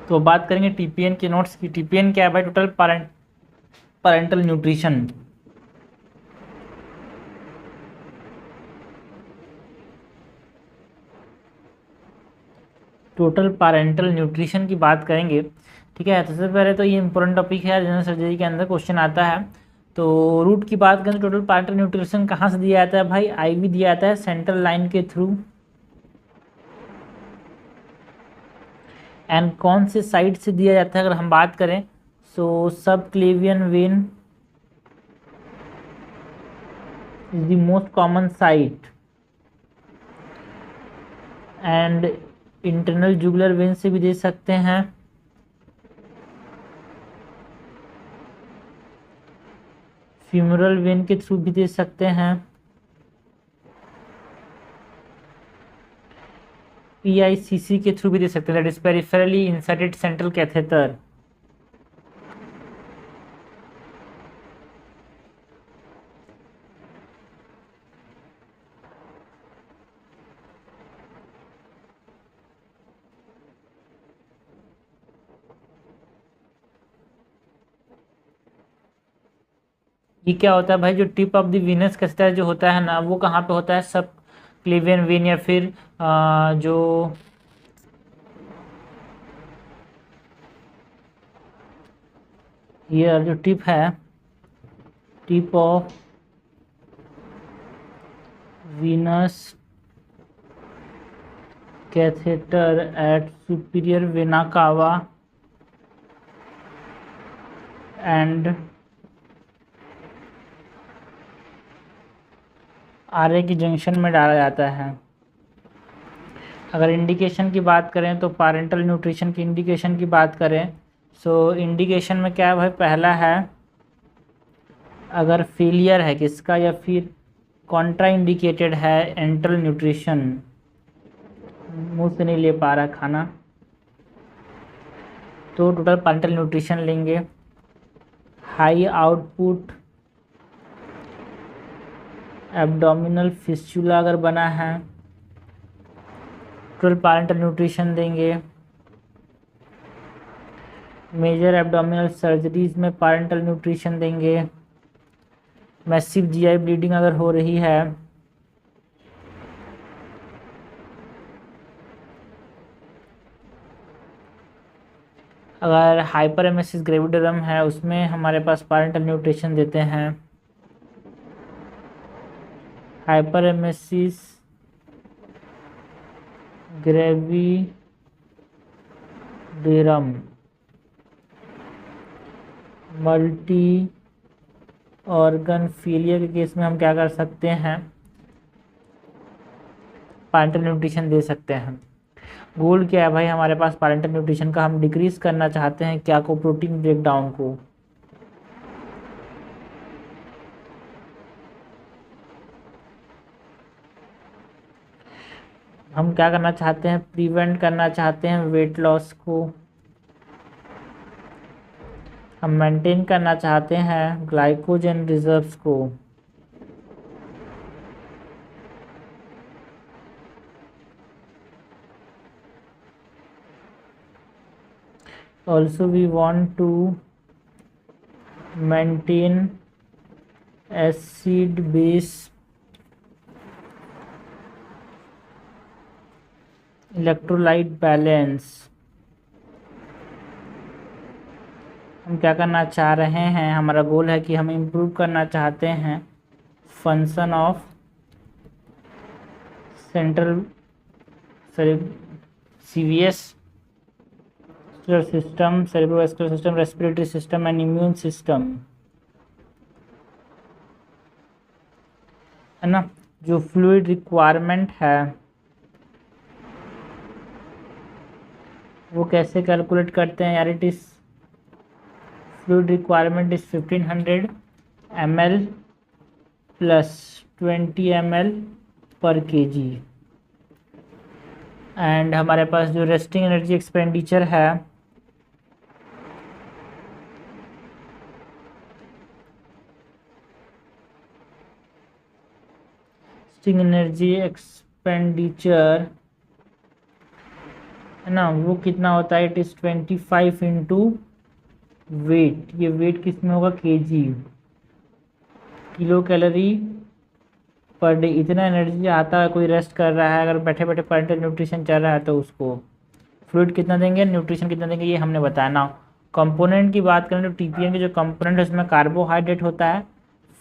तो बात करेंगे टीपीएन के नोट्स की। टीपीएन क्या है भाई? Total parental nutrition. Total parental nutrition की बात करेंगे, ठीक है। तो सबसे पहले तो ये इंपॉर्टेंट टॉपिक है, जनरल सर्जरी के अंदर क्वेश्चन आता है। तो रूट की बात करें तो टोटल पैरेंटल न्यूट्रिशन कहाँ से दिया जाता है भाई? आईवी दिया जाता है सेंट्रल लाइन के थ्रू। एंड कौन से साइड से दिया जाता है अगर हम बात करें, सो सब क्लेवियन when is the most common site, and internal jugular vein से भी दे सकते हैं। फ्यूमरल वेन के थ्रू भी दे सकते हैं। पीआईसीसी के थ्रू भी दे सकते हैं, that is peripherally inserted central catheter. ये क्या होता है भाई? जो tip of the Venus catheter जो होता है ना, वो कहाँ पे होता है? सब क्लेवियन वेन, या फिर जो ये जो टिप है, tip of venous catheter at superior vena cava and RA की जंक्शन में डाला जाता है। अगर इंडिकेशन की बात करें तो पैरेंटल न्यूट्रिशन की इंडिकेशन की बात करें, सो इंडिकेशन में क्या है भाई? पहला है, अगर फेलियर है किसका, या फिर कॉन्ट्रा इंडिकेटेड है एंट्रल न्यूट्रिशन, मुंह से नहीं ले पा रहा खाना, तो टोटल पैरेंटल न्यूट्रिशन लेंगे। हाई आउटपुट एब्डोमिनल फिस्चुला अगर बना है, टोटल पैरेंटल न्यूट्रिशन देंगे। मेजर एब्डोमिनल सर्जरीज में पैरेंटल न्यूट्रिशन देंगे। मैसिव जीआई ब्लीडिंग अगर हो रही है, अगर हाइपर एमेसिस ग्रेविडरम है उसमें हमारे पास पैरेंटल न्यूट्रिशन देते हैं। Hyperemesis gravidarum multi organ failure के केस में हम क्या कर सकते हैं? पैरेंटल न्यूट्रिशन दे सकते हैं। गोल क्या है भाई हमारे पास पैरेंटल न्यूट्रिशन का? हम डिक्रीज करना चाहते हैं क्या को? प्रोटीन ब्रेकडाउन को। हम क्या करना चाहते हैं? प्रिवेंट करना चाहते हैं वेट लॉस को। हम मेंटेन करना चाहते हैं ग्लाइकोजन रिजर्व्स को। Also we want to maintain acid base electrolyte balance. हम क्या करना चाह रहे हैं? हमारा गोल है कि हम इम्प्रूव करना चाहते हैं function of central CVS system, cerebrovascular system, respiratory system and immune system, है ना। जो फ्लूइड रिक्वायरमेंट है वो कैसे कैलकुलेट करते हैं यार? It is fluid requirement is 1500 ml plus 20 ml पर kg। एंड हमारे पास जो रेस्टिंग एनर्जी एक्सपेंडिचर है रेस्टिंग एनर्जी एक्सपेंडिचर है ना, वो कितना होता है, इट इज़ 25 इंटू वेट। ये वेट किस में होगा, KG, kilo calorie per day. इतना एनर्जी आता है, कोई रेस्ट कर रहा है, अगर बैठे बैठे पेरेंटल न्यूट्रिशन चल रहा है तो उसको फ्लूइड कितना देंगे, न्यूट्रिशन कितना देंगे, ये हमने बताया ना। कंपोनेंट की बात करें तो टीपीएन के जो कंपोनेंट है उसमें कार्बोहाइड्रेट होता है,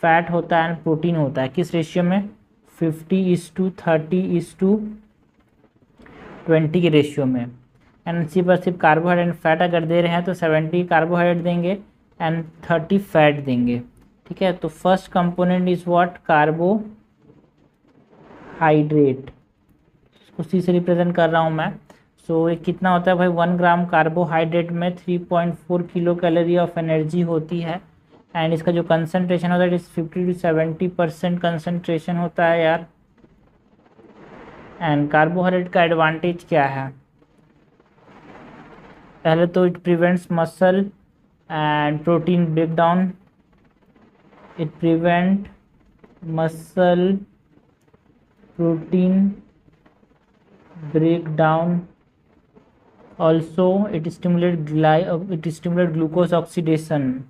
फैट होता है एंड प्रोटीन होता है। किस रेशियो में, 50:30:20 के रेशियो में। एंड सिर्फ कार्बोहाइड्रेट एंड फैट अगर दे रहे हैं तो 70 कार्बोहाइड्रेट देंगे एंड 30 फैट देंगे। ठीक है, तो first component is what, carbohydrate, उसी से रिप्रेजेंट कर रहा हूँ मैं। सो ये कितना होता है भाई, 1 ग्राम कार्बोहाइड्रेट में 3.4 किलो कैलोरी ऑफ एनर्जी होती है। एंड इसका जो कंसनट्रेशन होता है इस 50 to 70% कंसनट्रेशन होता है यार। एंड कार्बोहाइड्रेट का एडवांटेज क्या है, पहले तो it prevents muscle and protein break down, it prevent muscle protein breakdown. Also it stimulate glucose oxidation.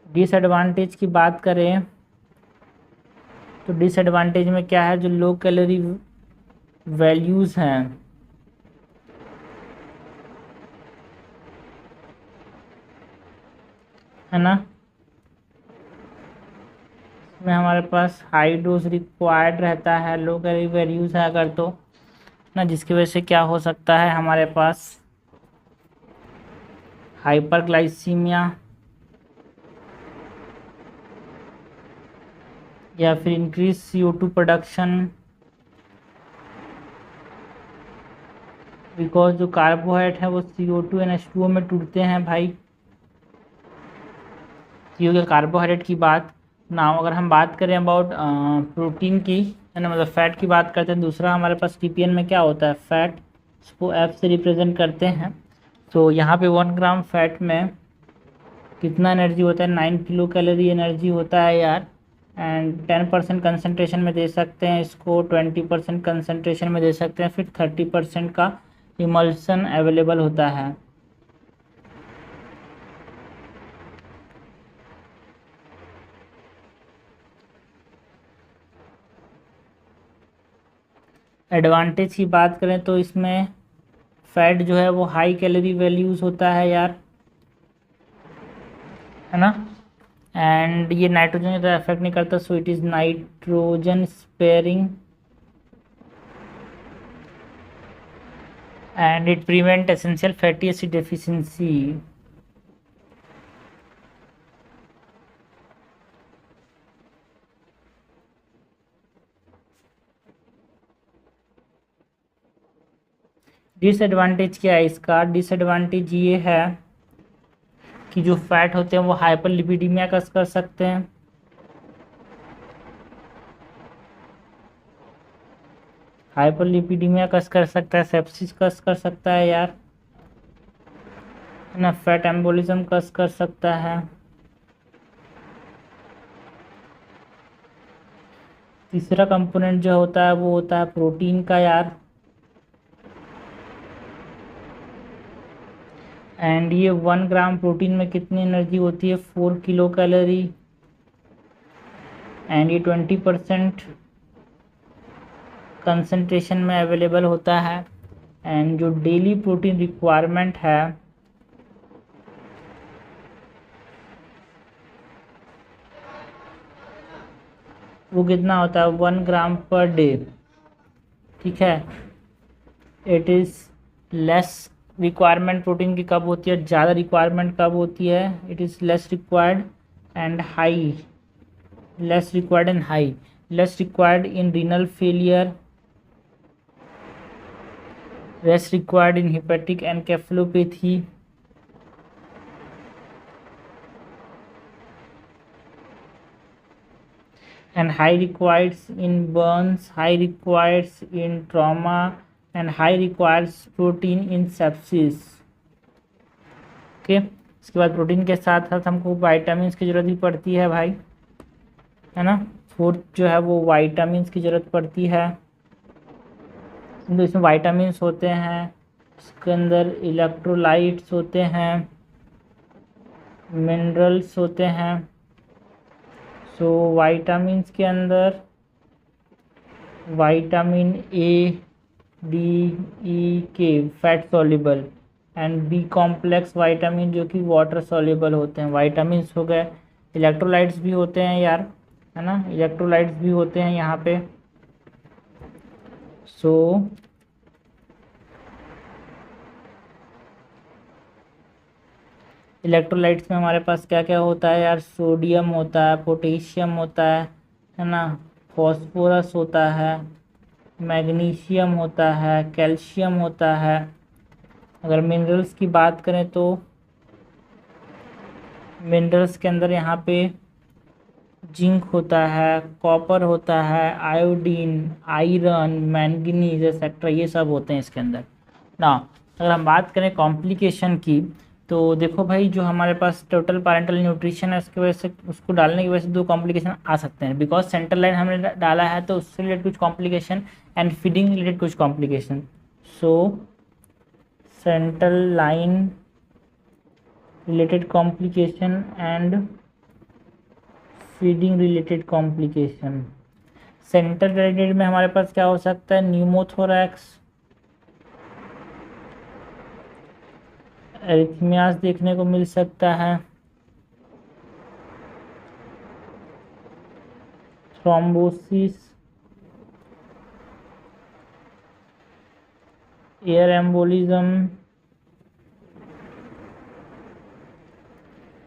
Disadvantage की बात करें तो डिसएडवांटेज में क्या है, जो लो कैलोरी वैल्यूज़ हैं, है ना, इसमें हमारे पास हाई डोज रिक्वायर्ड रहता है, लो कैलोरी वैल्यूज़ है अगर तो ना, जिसकी वजह से क्या हो सकता है हमारे पास हाइपरग्लाइसीमिया या फिर इंक्रीज CO2 प्रोडक्शन, बिकॉज जो कार्बोहाइड्रेट है वो CO2 and H2O में टूटते हैं भाई। ये हो गया कार्बोहाइड्रेट की बात ना। अगर हम बात करें अबाउट प्रोटीन की, है ना, मतलब फैट की बात करते हैं, दूसरा हमारे पास टीपीएन में क्या होता है, फैट, इसको एफ से रिप्रेजेंट करते हैं। तो यहाँ पे 1 ग्राम फैट में कितना एनर्जी होता है, 9 किलो कैलोरी एनर्जी होता है यार। एंड 10% कंसनट्रेशन में दे सकते हैं इसको, 20% कंसनट्रेशन में दे सकते हैं, फिर 30% का इमल्सन अवेलेबल होता है। एडवांटेज की बात करें तो इसमें फैट जो है वो हाई कैलोरी वैल्यूज़ होता है यार, है ना। एंड ये नाइट्रोजन ज़्यादा इफेक्ट नहीं करता, so it is nitrogen sparing and it prevent essential fatty acid deficiency. Disadvantage क्या है इसका, डिसएडवांटेज ये है कि जो फैट होते हैं वो हाइपरलिपिडीमिया कस कर सकते हैं, हाइपरलिपिडीमिया कस कर सकता है, सेप्सिस कस कर सकता है यार, है ना, फैट एम्बोलिज्म कस कर सकता है। तीसरा कंपोनेंट जो होता है वो होता है प्रोटीन का यार। एंड ये 1 ग्राम प्रोटीन में कितनी एनर्जी होती है, 4 किलो कैलोरी। एंड ये 20% कंसंट्रेशन में अवेलेबल होता है। एंड जो डेली प्रोटीन रिक्वायरमेंट है वो कितना होता है, 1 ग्राम पर डे। ठीक है, it is less requirement protein की कब होती है, ज़्यादा रिक्वायरमेंट कब होती है, it is less required and high, less required and high, less required in renal failure, less required in hepatic encephalopathy, and high requires in burns, high requires in trauma, and high requires protein in sepsis. Okay, उसके बाद protein के साथ साथ हमको vitamin की ज़रूरत भी पड़ती है भाई, है ना। फोर्थ जो है वो वाइटामिन की ज़रूरत पड़ती है। तो इसमें वाइटामिन होते हैं, इसके अंदर इलेक्ट्रोलाइट्स होते हैं, मिनरल्स होते हैं। सो वाइटामिन के अंदर vitamin A, D, E, K fat soluble, and B complex vitamin जो कि वाटर सॉल्युबल होते हैं। विटामिन हो गए, इलेक्ट्रोलाइट्स भी होते हैं यार, है ना, इलेक्ट्रोलाइट्स भी होते हैं यहाँ पे। सो इलेक्ट्रोलाइट्स में हमारे पास क्या क्या होता है यार, सोडियम होता है, पोटेशियम होता है ना, फॉस्फोरस होता है, मैग्नीशियम होता है, कैल्शियम होता है। अगर मिनरल्स की बात करें तो मिनरल्स के अंदर यहाँ पे जिंक होता है, कॉपर होता है, आयोडीन, आयरन, मैंगनीज एक्सेट्रा, ये सब होते हैं इसके अंदर ना। अगर हम बात करें कॉम्प्लिकेशन की, तो देखो भाई जो हमारे पास टोटल पैरेंटल न्यूट्रिशन है उसकी वजह से, उसको डालने की वजह से 2 कॉम्प्लिकेशन आ सकते हैं। बिकॉज सेंट्रल लाइन हमने डाला है तो उससे रिलेटेड कुछ कॉम्प्लिकेशन, एंड फीडिंग रिलेटेड कुछ complication. So central line related complication and feeding related complication. Central related में हमारे पास क्या हो सकता है, न्यूमोथोरैक्स, एरिथमियास देखने को मिल सकता है, thrombosis, air embolism,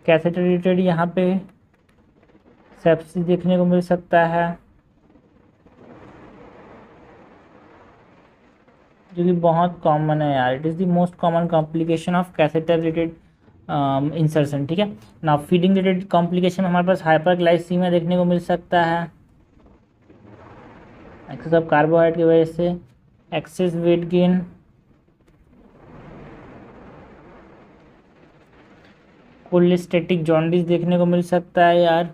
catheter related यहाँ पे सेप्सिस देखने को मिल सकता है, जो कि बहुत कॉमन है यार। It is the most common complication of catheter related insertion, ठीक है ना। फीडिंग रिलेटेड कॉम्प्लिकेशन हमारे पास हाइपरग्लाइसीमिया देखने को मिल सकता है, एक्सेस ऑफ कार्बोहाइड्रेट की वजह से, एक्सेस वेट गेन, कोलेस्टेटिक जॉन्डिस देखने को मिल सकता है यार,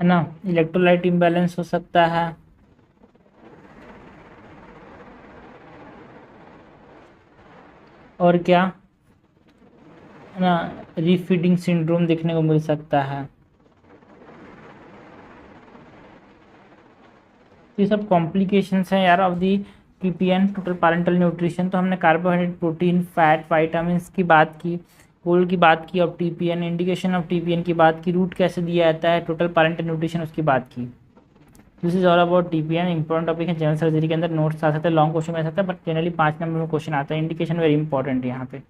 है ना। इलेक्ट्रोलाइट इम्बैलेंस हो सकता है, और क्या, है ना, रीफीडिंग सिंड्रोम देखने को मिल सकता है। ये सब कॉम्प्लिकेशंस हैं यार of the TPN, total parental nutrition. तो हमने कार्बोहाइड्रेट, प्रोटीन, फैट, वाइटामिन की बात की, कोल की बात की, of TPN, indication of TPN की बात की, रूट कैसे दिया जाता है, टोटल पैरेंटल न्यूट्रिशन उसकी बात की। This is all about TPN. Important topic है, जनरल सर्जरी के अंदर नोट्स आ सकते हैं, लॉन्ग क्वेश्चन में आ सकता है, बट जनरली 5 नंबर में क्वेश्चन आता है। इंडिकेशन वेरी इंपॉर्टेंट है यहाँ पे।